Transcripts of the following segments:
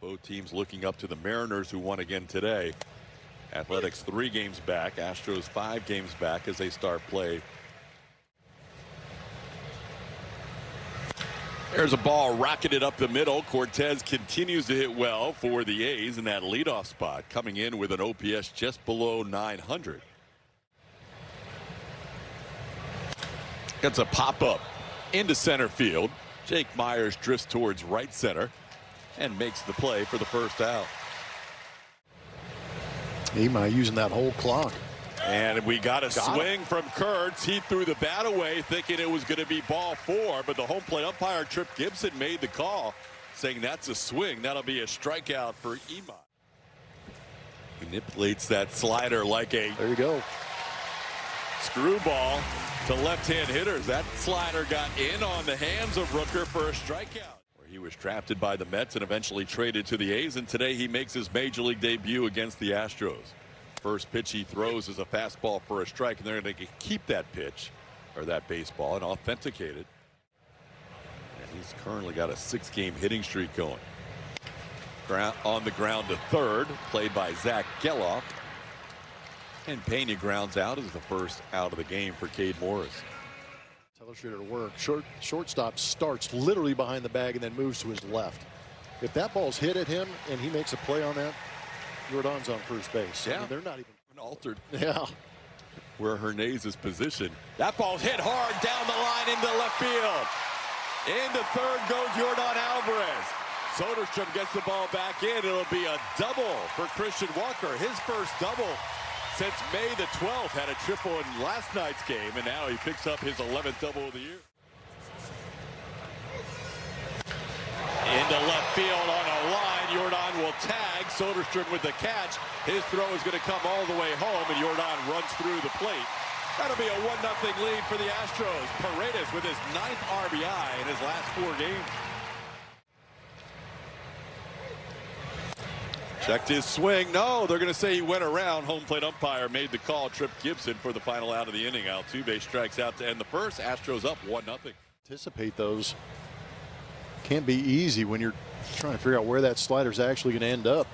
Both teams looking up to the Mariners, who won again today. Athletics 3 games back, Astros 5 games back as they start play. There's a ball rocketed up the middle. Cortez continues to hit well for the A's in that leadoff spot, coming in with an OPS just below 900. Gets a pop-up into center field. Jake Myers drifts towards right center and makes the play for the first out. Imai using that whole clock. And we got a swing from Kurtz. He threw the bat away thinking it was going to be ball 4, but the home plate umpire Trip Gibson made the call saying that's a swing. That'll be a strikeout for Imai. Manipulates that slider like a there you go screwball to left-hand hitters. That slider got in on the hands of Rooker for a strikeout. He was drafted by the Mets and eventually traded to the A's, and today he makes his major league debut against the Astros. First pitch he throws is a fastball for a strike, and they're going to keep that pitch or that baseball and authenticate it. And he's currently got a 6-game hitting streak going. On the ground to third, played by Zach Geloff. And Pena grounds out as the first out of the game for Cade Morris. Illustrator work. Shortstop starts literally behind the bag and then moves to his left. If that ball's hit at him and he makes a play on that, Jordan's on first base. Yeah, I mean, they're not even altered. Yeah, where Hernandez is positioned. That ball's hit hard down the line into left field. Into third goes Jordan Alvarez. Soderstrom gets the ball back in. It'll be a double for Christian Walker. His first double since May the 12th. Had a triple in last night's game, and now he picks up his 11th double of the year. Into left field on a line. Jordan will tag. Soderstrom with the catch. His throw is going to come all the way home, and Jordan runs through the plate. That'll be a 1-0 lead for the Astros. Paredes with his 9th RBI in his last 4 games. Checked his swing. No, they're going to say he went around. Home plate umpire made the call. Trip Gibson for the final out of the inning. Altuve strikes out to end the first. Astros up 1-0. Anticipate those. Can't be easy when you're trying to figure out where that slider's actually going to end up.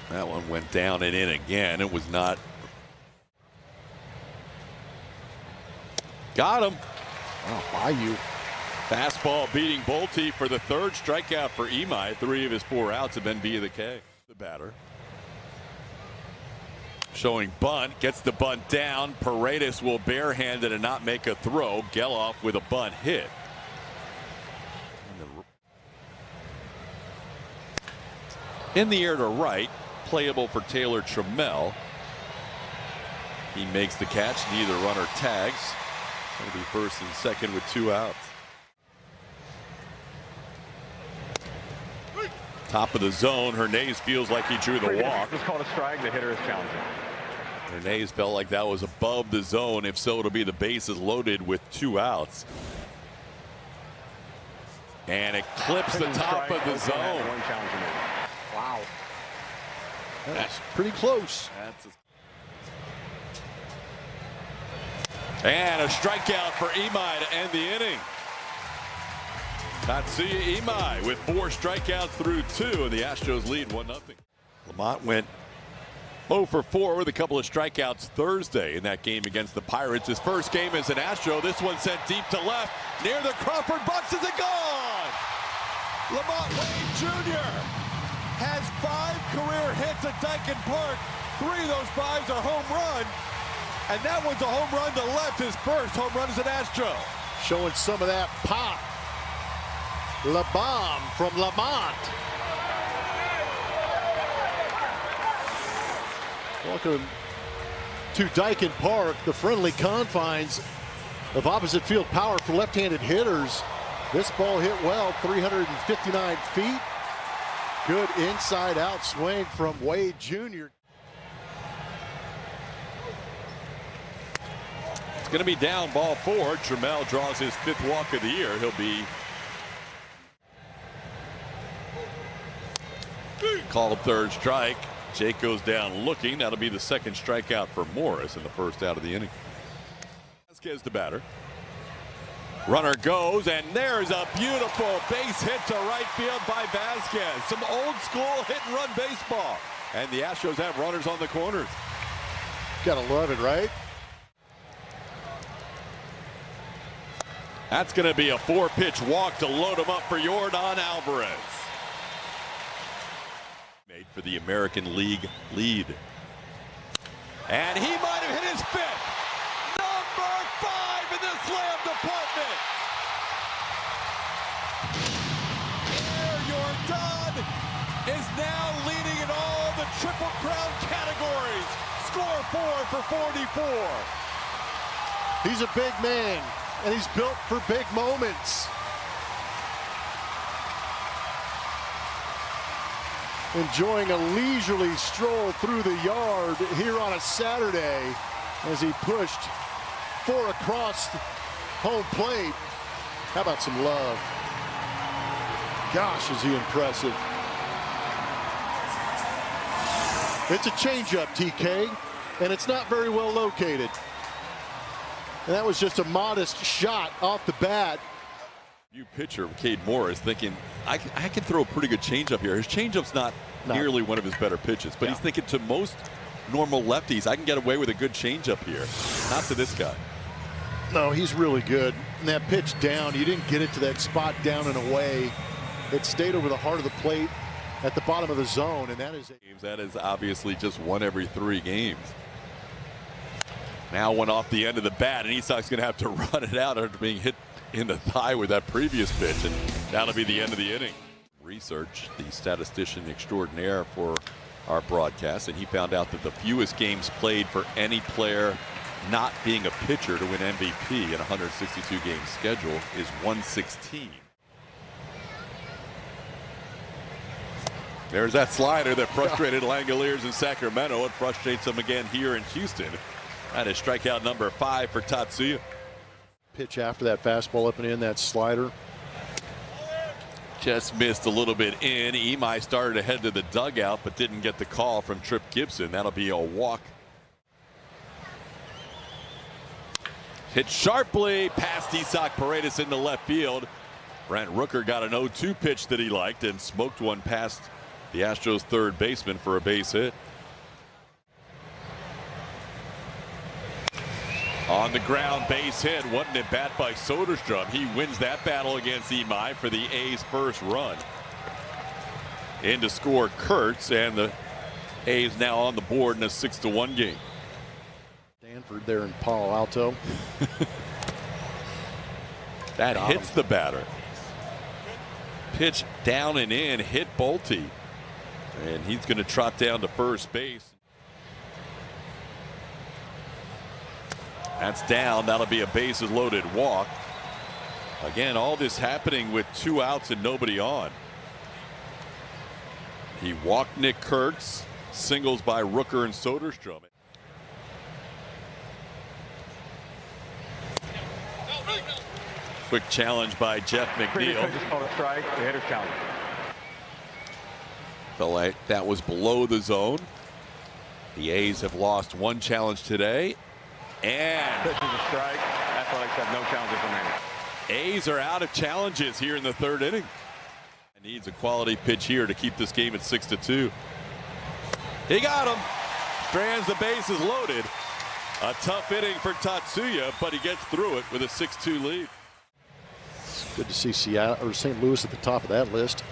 That one went down and in again. It was not. Got him. Oh, by you. Fastball beating Bolte for the 3rd strikeout for Imai. 3 of his 4 outs have been via the K. The batter. Showing bunt. Gets the bunt down. Paredes will barehand it and not make a throw. Geloff with a bunt hit. In the air to right. Playable for Taylor Trammell. He makes the catch. Neither runner tags. It'll be first and second with 2 outs. Top of the zone. Hernandez feels like he drew the walk. It's called a strike. The hitter is challenging. Hernandez felt like that was above the zone. If so, it'll be the bases loaded with 2 outs. And it clips the top of the zone. Wow. That's pretty close. And a strikeout for Imai to end the inning. Tatsuya Imai with 4 strikeouts through 2, and the Astros lead 1-0. Lamont went 0 for 4 with a couple of strikeouts Thursday in that game against the Pirates. His first game as an Astro. This one sent deep to left near the Crawford box. Is it gone? Lamont Wade Jr. has 5 career hits at Dyken Park. 3 of those 5s are home run. And that one's a home run to left. His first home run as an Astro. Showing some of that pop. La Bomb from Lamont. Welcome to Dyken Park, the friendly confines of opposite field power for left-handed hitters. This ball hit well, 359 feet. Good inside-out swing from Wade Jr. It's going to be down ball 4. Trammell draws his 5th walk of the year. He'll be called 3rd strike. Jake goes down looking. That'll be the 2nd strikeout for Morris in the first out of the inning. Vasquez the batter. Runner goes, and there's a beautiful base hit to right field by Vasquez. Some old school hit and run baseball. And the Astros have runners on the corners. Gotta love it, right? That's going to be a 4-pitch walk to load him up for Yordan Alvarez. Made for the American League lead. And he might have hit his fifth. Number 5 in the slam department. Yordan is now leading in all the Triple Crown categories. Score 4 for 44. He's a big man, and he's built for big moments. Enjoying a leisurely stroll through the yard here on a Saturday as he pushed 4 across home plate. How about some love? Gosh, is he impressive. It's a changeup, TK, and it's not very well located. And that was just a modest shot off the bat. New pitcher, Cade Morris, thinking, I can throw a pretty good changeup here. His changeup's not nearly one of his better pitches, but he's thinking to most normal lefties, I can get away with a good changeup here. Not to this guy. No, he's really good. And that pitch down, you didn't get it to that spot down and away. It stayed over the heart of the plate at the bottom of the zone, and that is obviously just 1 every 3 games. Now one off the end of the bat, and Isak's going to have to run it out after being hit in the thigh with that previous pitch, and that'll be the end of the inning. Research, the statistician extraordinaire for our broadcast, and he found out that the fewest games played for any player not being a pitcher to win MVP in a 162 game schedule is 116. There's that slider that frustrated Langoliers in Sacramento. It frustrates them again here in Houston. That is strikeout number 5 for Tatsuya. Pitch after that fastball up and in, that slider. Just missed a little bit in. Imai started to head to the dugout, but didn't get the call from Tripp Gibson. That'll be a walk. Hit sharply past Isak Paredes into left field. Brent Rooker got an 0-2 pitch that he liked and smoked one past the Astros third baseman for a base hit. On the ground base hit. What an at bat by Soderstrom. He wins that battle against Imai for the A's first run. In to score Kurtz, and the A's now on the board in a 6-1 game. Stanford there in Palo Alto. That hits the batter. Pitch down and in, hit Bolte. And he's going to trot down to first base. That's down. That'll be a bases loaded walk. Again, all this happening with 2 outs and nobody on. He walked Nick Kurtz. Singles by Rooker and Soderstrom. Quick challenge by Jeff McNeil. Strike, the hitter's challenge. Felt like that was below the zone. The A's have lost 1 challenge today. And This is a strike. Athletics have no challenges remaining. A's are out of challenges here in the 3rd inning. Needs a quality pitch here to keep this game at 6-2. He got him. Strands the bases loaded. A tough inning for Tatsuya, but he gets through it with a 6-2 lead. It's good to see Seattle or St. Louis at the top of that list.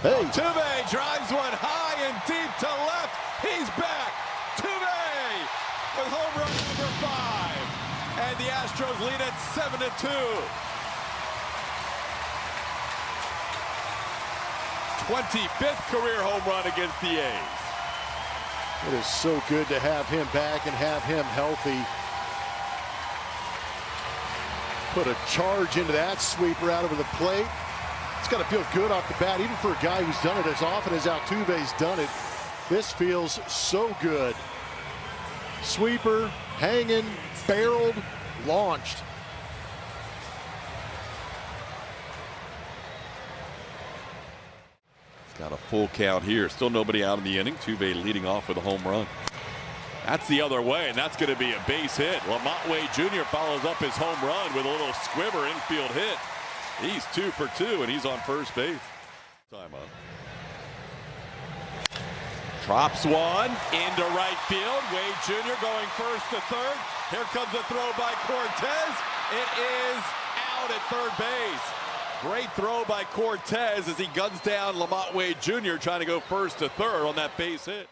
Hey, Altuve drives one high and deep to left. He's back. Altuve with home run number 5, and the Astros lead at 7-2. 25th career home run against the A's. it is so good to have him back and have him healthy. Put a charge into that sweeper out over the plate. It's got to feel good off the bat, even for a guy who's done it as often as Altuve's done it. This feels so good. Sweeper, hanging, barreled, launched. Got a full count here. Still nobody out in the inning. Altuve leading off with a home run. That's the other way, and that's going to be a base hit. Lamont Wade Jr. follows up his home run with a little squiver infield hit. He's 2 for 2, and he's on first base. Time up. Drops one into right field. Wade Jr. going first to third. Here comes a throw by Cortez. It is out at third base. Great throw by Cortez as he guns down Lamont Wade Jr. trying to go first to third on that base hit.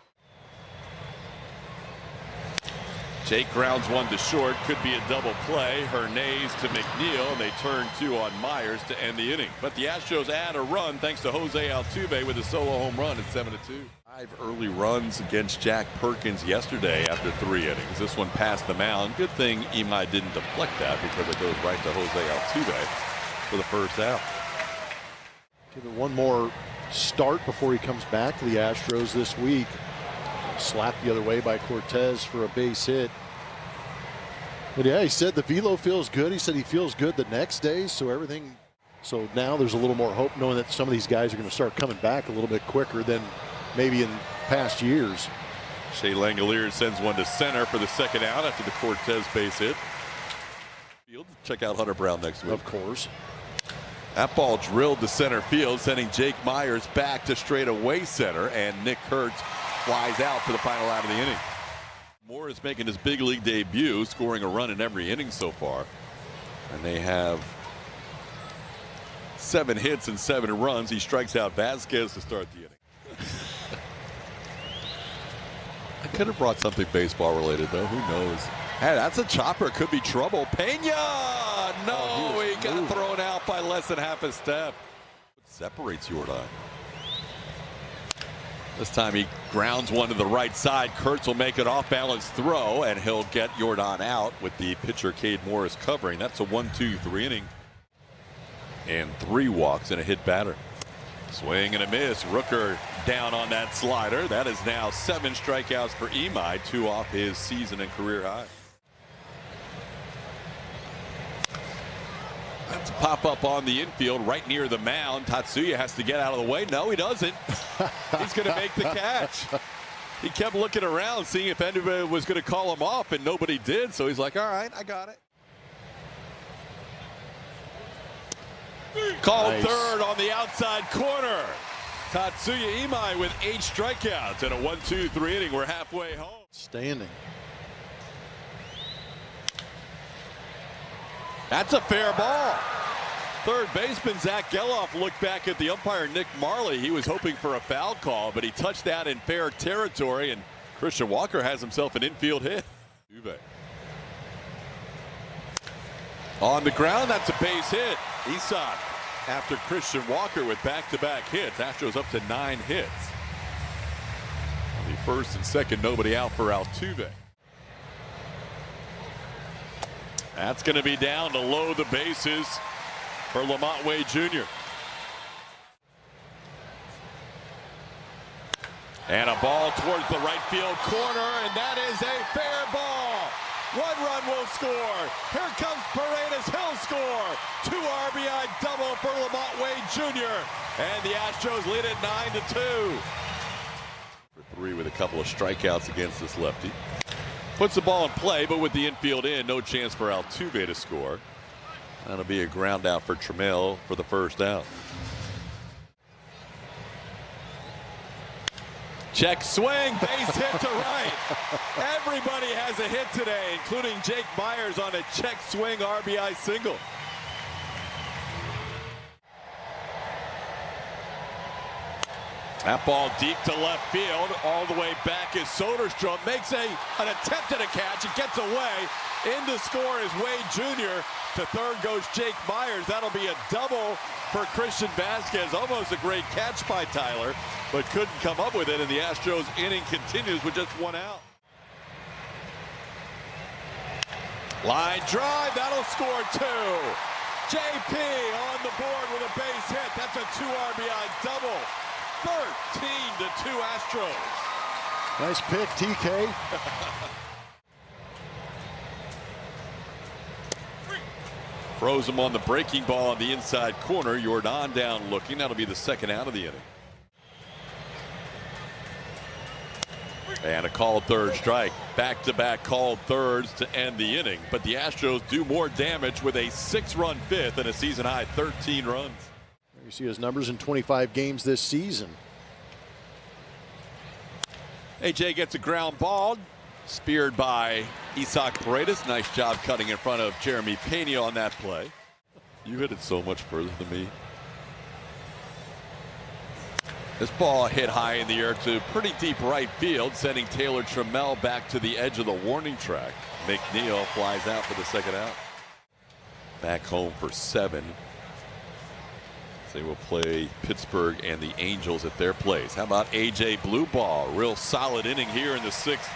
Jake grounds one to short. Could be a double play. Hernandez to McNeil, and they turn 2 on Myers to end the inning. But the Astros add a run thanks to Jose Altuve with a solo home run at 7-2. 5 early runs against Jack Perkins yesterday after 3 innings. This one passed the mound. Good thing Imai didn't deflect that because it goes right to Jose Altuve for the first out. Give it one more start before he comes back to the Astros this week. Slapped the other way by Cortez for a base hit. But yeah, he said the velo feels good. He said he feels good the next day. So now there's a little more hope knowing that some of these guys are going to start coming back a little bit quicker than maybe in past years. Shea Langoliers sends one to center for the second out after the Cortez base hit. Check out Hunter Brown next week. Of course. That ball drilled to center field, sending Jake Myers back to straightaway center, and Nick Kurtz flies out for the final out of the inning. Moore is making his big league debut, scoring a run in every inning so far. And they have 7 hits and 7 runs. He strikes out Vasquez to start the inning. I could have brought something baseball related, though. Who knows? Hey, that's a chopper. Could be trouble. Pena! No, he got thrown out by less than half a step. It separates Jordan. This time he grounds one to the right side. Kurtz will make an off-balance throw, and he'll get Jordan out with the pitcher Cade Morris covering. That's a 1-2-3 inning. And 3 walks and a hit batter. Swing and a miss. Rooker down on that slider. That is now 7 strikeouts for Imai, 2 off his season and career high. That's a pop up on the infield right near the mound. Tatsuya has to get out of the way. No, he doesn't. He's going to make the catch. He kept looking around, seeing if anybody was going to call him off, and nobody did. So he's like, all right, I got it. Called nice. Third on the outside corner. Tatsuya Imai with 8 strikeouts and a 1-2-3 inning. We're halfway home. Standing. That's a fair ball. Third baseman Zach Geloff looked back at the umpire Nick Marley. He was hoping for a foul call, but he touched that in fair territory, and Christian Walker has himself an infield hit. Altuve. On the ground, that's a base hit. Isak after Christian Walker with back-to-back hits. Astros up to 9 hits. On the first and second, nobody out for Altuve. That's going to be down to load the bases for Lamont Wade Jr. And a ball towards the right field corner, and that is a fair ball. 1 run will score. Here comes Paredes. He'll score. 2 RBI double for Lamont Wade Jr. And the Astros lead it 9-2. For 3 with a couple of strikeouts against this lefty. Puts the ball in play, but with the infield in, no chance for Altuve to score. That'll be a ground out for Trammell for the first out. Check swing, base hit to right. Everybody has a hit today, including Jake Myers on a check swing RBI single. That ball deep to left field, all the way back is Soderstrom, makes an attempt at a catch, it gets away. In to score is Wade Jr. To third goes Jake Myers. That'll be a double for Christian Vasquez. Almost a great catch by Tyler, but couldn't come up with it, and the Astros inning continues with just 1 out. Line drive, that'll score 2. JP on the board with a base hit. That's a 2 RBI double. 13-2 Astros. Nice pick, TK. Froze him on the breaking ball on the inside corner. Jordan down looking. That'll be the second out of the inning. And a called third strike. Back-to-back called thirds to end the inning. But the Astros do more damage with a 6-run fifth and a season-high 13 runs. You see his numbers in 25 games this season. AJ gets a ground ball. Speared by Isaac Paredes. Nice job cutting in front of Jeremy Pena on that play. You hit it so much further than me. This ball hit high in the air to pretty deep right field, sending Taylor Trammell back to the edge of the warning track. McNeil flies out for the second out. Back home for 7. They will play Pittsburgh and the Angels at their place. How about AJ blue ball? Real solid inning here in the 6th.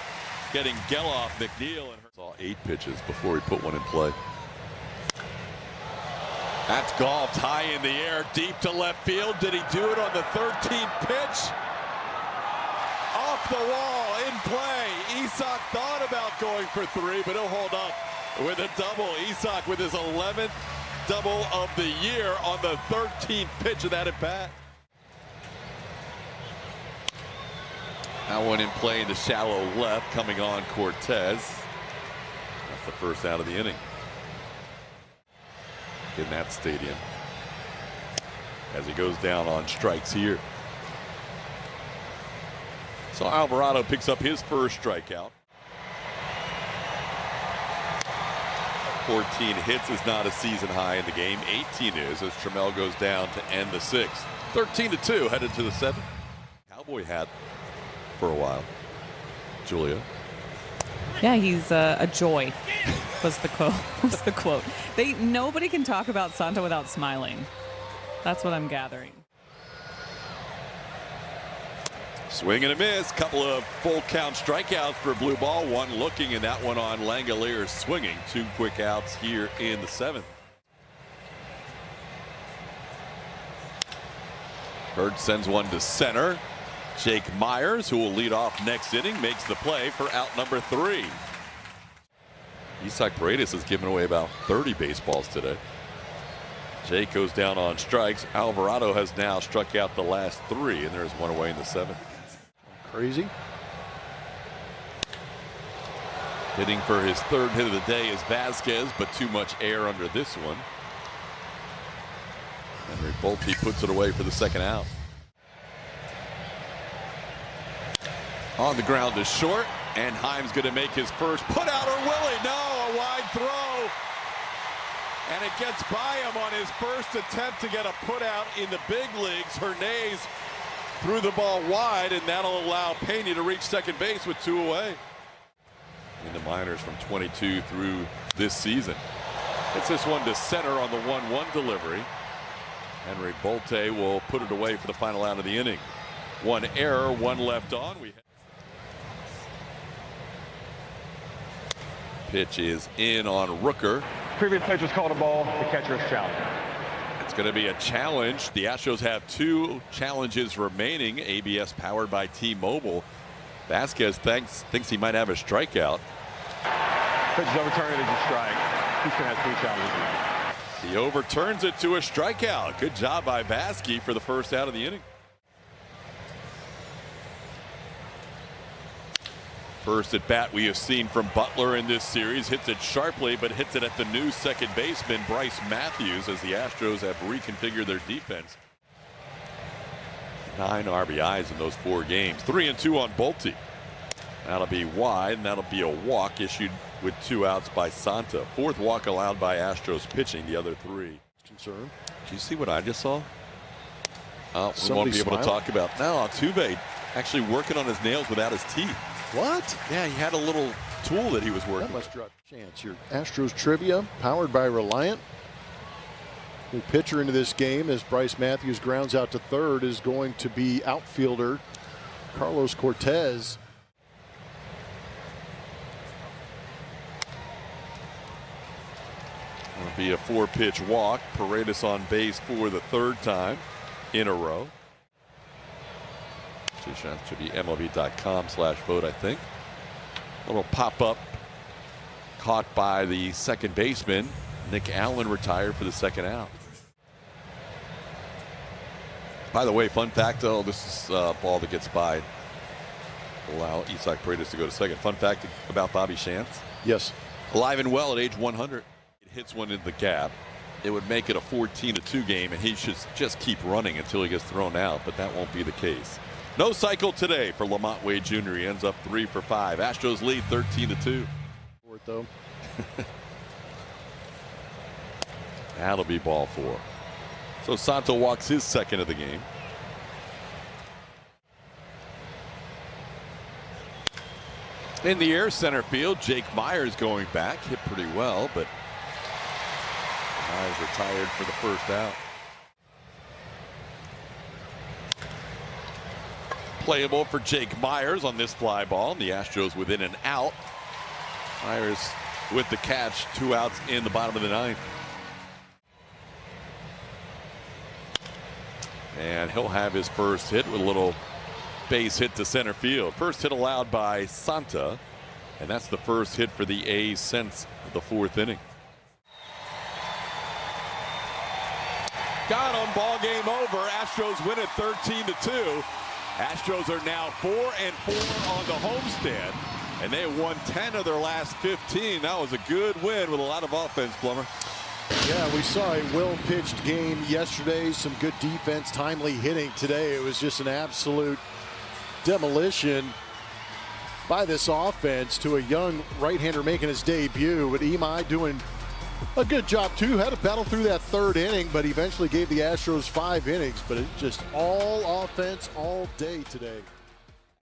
Getting Geloff, McNeil, and saw 8 pitches before he put one in play. That's golfed high in the air, deep to left field. Did he do it on the 13th pitch? Off the wall, in play. Isaac thought about going for 3, but he'll hold up with a double. Isaac with his 11th double of the year on the 13th pitch of that at bat. That one in play in the shallow left, coming on Cortez. That's the first out of the inning in that stadium as he goes down on strikes here. So Alvarado picks up his first strikeout. 14 hits is not a season high in the game. 18 is as Trammell goes down to end the 6th. 13-2 headed to the 7th. Cowboy hat for a while. Julia. Yeah, he's a joy. Was the quote. Nobody can talk about Santa without smiling. That's what I'm gathering. Swing and a miss. Couple of full count strikeouts for blue ball. One looking and that one on Langeliers swinging. 2 quick outs here in the 7th. Bird sends one to center. Jake Myers, who will lead off next inning, makes the play for out number 3. Isaac Paredes has given away about 30 baseballs today. Jake goes down on strikes. Alvarado has now struck out the last 3, and there's one away in the 7th. Crazy. Hitting for his 3rd hit of the day is Vasquez, but too much air under this one. Henry Bolte puts it away for the 2nd out. On the ground is short, and Heim's going to make his first put out, or will he? No, a wide throw. And it gets by him on his first attempt to get a put out in the big leagues. Hernandez threw the ball wide, and that'll allow Pena to reach second base with 2 away. In the minors from 22 through this season. It's this one to center on the 1-1 delivery. Henry Bolte will put it away for the final out of the inning. 1 error, 1 left on. Pitch is in on Rooker. Previous pitcher's called a ball. The catcher's challenge. It's going to be a challenge. The Astros have 2 challenges remaining. ABS powered by T-Mobile. Vasquez thinks he might have a strikeout. Pitch is overturned. It is a strike. Houston has 3 challenges. He overturns it to a strikeout. Good job by Vasquez for the first out of the inning. First at bat we have seen from Butler in this series. Hits it sharply, but hits it at the new second baseman, Bryce Matthews, as the Astros have reconfigured their defense. 9 RBIs in those 4 games. 3-2 on Bolte. That'll be wide, and that'll be a walk issued with 2 outs by Santa. 4th walk allowed by Astros pitching, the other 3. Concern. Did you see what I just saw? We won't be able to smile? talk about. No, Altuve actually working on his nails without his teeth. What? Yeah, he had a little tool that he was working That must drop chance. Your Astros trivia powered by Reliant. The pitcher into this game as Bryce Matthews grounds out to 3rd is going to be outfielder Carlos Cortez. It'll be a 4-pitch walk. Paredes on base for the 3rd time in a row. That should be MLB.com/vote, I think. A little pop-up caught by the second baseman. Nick Allen retired for the 2nd out. By the way, fun fact, this is a ball that gets by allow Isaac Paredes to go to second. Fun fact about Bobby Shantz. Yes. Alive and well at age 100. It hits one in the gap. It would make it a 14-2 game, and he should just keep running until he gets thrown out, but that won't be the case. No cycle today for Lamont Wade Jr. He ends up 3 for 5. Astros lead 13-2. Though. That'll be ball 4. So Santo walks his second of the game. In the air, center field, Jake Myers going back. Hit pretty well, but Myers retired for the first out. Playable for Jake Myers on this fly ball. And the Astros within an out. Myers with the catch. 2 outs in the bottom of the 9th. And he'll have his first hit with a little base hit to center field. First hit allowed by Santa, and that's the first hit for the A's since the 4th inning. Got him. Ball game over. Astros win it 13-2. Astros are now 4-4 on the homestand, and they won 10 of their last 15. That was a good win with a lot of offense, Plummer. Yeah, we saw a well-pitched game yesterday. Some good defense, timely hitting today. It was just an absolute demolition by this offense to a young right-hander making his debut. But Imai doing a good job too. Had to battle through that 3rd inning, but eventually gave the Astros 5 innings. But it's just all offense all day today.